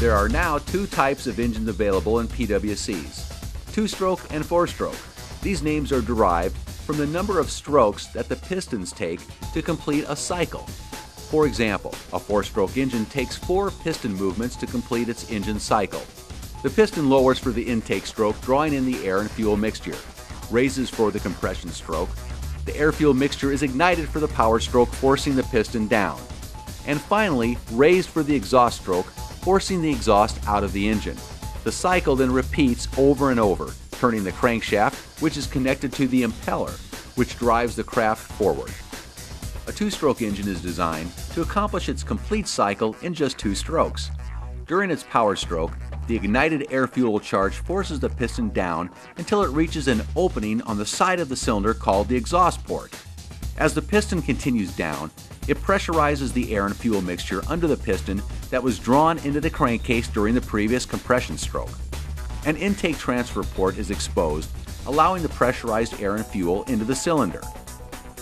There are now two types of engines available in PWCs, two-stroke and four-stroke. These names are derived from the number of strokes that the pistons take to complete a cycle. For example, a four-stroke engine takes 4 piston movements to complete its engine cycle. The piston lowers for the intake stroke, drawing in the air and fuel mixture, raises for the compression stroke. The air-fuel mixture is ignited for the power stroke, forcing the piston down. And finally, raised for the exhaust stroke, forcing the exhaust out of the engine. The cycle then repeats over and over, turning the crankshaft, which is connected to the impeller, which drives the craft forward. A two-stroke engine is designed to accomplish its complete cycle in just 2 strokes. During its power stroke, the ignited air-fuel charge forces the piston down until it reaches an opening on the side of the cylinder called the exhaust port. As the piston continues down, it pressurizes the air and fuel mixture under the piston that was drawn into the crankcase during the previous compression stroke. An intake transfer port is exposed, allowing the pressurized air and fuel into the cylinder.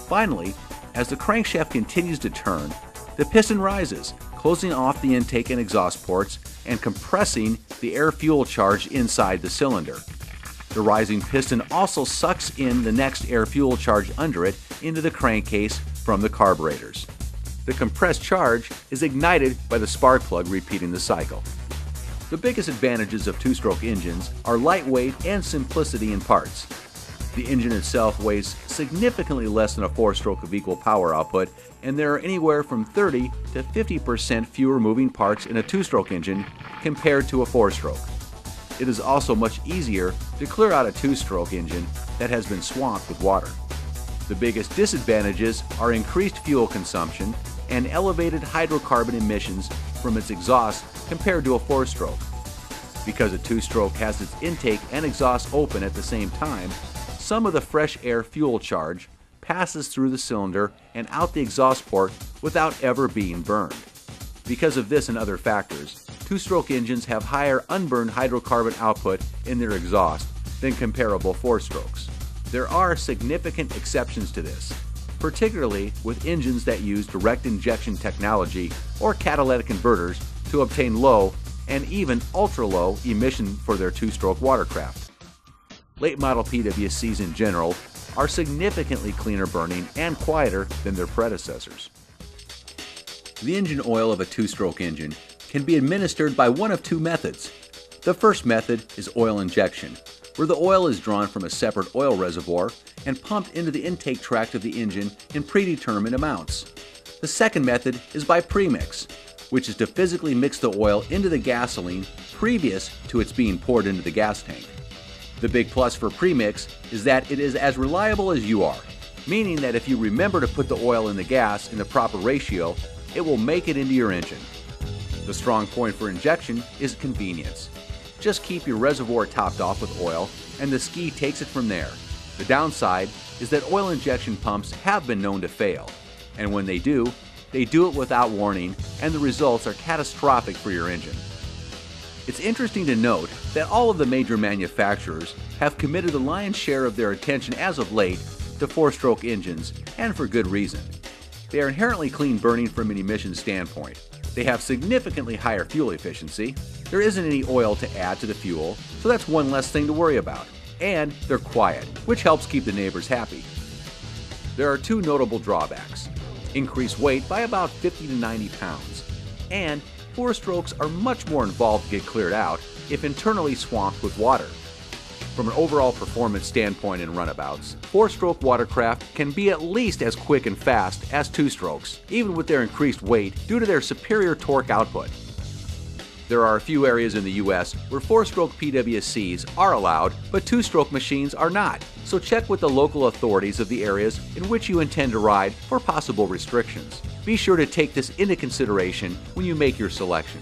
Finally, as the crankshaft continues to turn, the piston rises, closing off the intake and exhaust ports and compressing the air-fuel charge inside the cylinder. The rising piston also sucks in the next air-fuel charge under it into the crankcase from the carburetors. The compressed charge is ignited by the spark plug, repeating the cycle. The biggest advantages of two-stroke engines are lightweight and simplicity in parts. The engine itself weighs significantly less than a four-stroke of equal power output, and there are anywhere from 30 to 50% fewer moving parts in a two-stroke engine compared to a four-stroke. It is also much easier to clear out a two-stroke engine that has been swamped with water. The biggest disadvantages are increased fuel consumption and elevated hydrocarbon emissions from its exhaust compared to a four-stroke. Because a two-stroke has its intake and exhaust open at the same time, some of the fresh air fuel charge passes through the cylinder and out the exhaust port without ever being burned. Because of this and other factors, two-stroke engines have higher unburned hydrocarbon output in their exhaust than comparable four-strokes. There are significant exceptions to this, particularly with engines that use direct injection technology or catalytic converters to obtain low and even ultra-low emission for their two-stroke watercraft. Late model PWCs in general are significantly cleaner burning and quieter than their predecessors. The engine oil of a two-stroke engine can be administered by one of 2 methods. The first method is oil injection, where the oil is drawn from a separate oil reservoir and pumped into the intake tract of the engine in predetermined amounts. The second method is by premix, which is to physically mix the oil into the gasoline previous to its being poured into the gas tank. The big plus for premix is that it is as reliable as you are, meaning that if you remember to put the oil in the gas in the proper ratio, it will make it into your engine. The strong point for injection is convenience. Just keep your reservoir topped off with oil and the ski takes it from there. The downside is that oil injection pumps have been known to fail, and when they do it without warning, and the results are catastrophic for your engine. It's interesting to note that all of the major manufacturers have committed the lion's share of their attention as of late to four-stroke engines, and for good reason. They are inherently clean burning from an emissions standpoint. They have significantly higher fuel efficiency. There isn't any oil to add to the fuel, so that's one less thing to worry about. And they're quiet, which helps keep the neighbors happy. There are 2 notable drawbacks: increased weight by about 50 to 90 pounds, and four-strokes are much more involved to get cleared out if internally swamped with water. From an overall performance standpoint in runabouts, four-stroke watercraft can be at least as quick and fast as two-strokes, even with their increased weight due to their superior torque output. There are a few areas in the US where four-stroke PWCs are allowed, but two-stroke machines are not, so check with the local authorities of the areas in which you intend to ride for possible restrictions. Be sure to take this into consideration when you make your selection.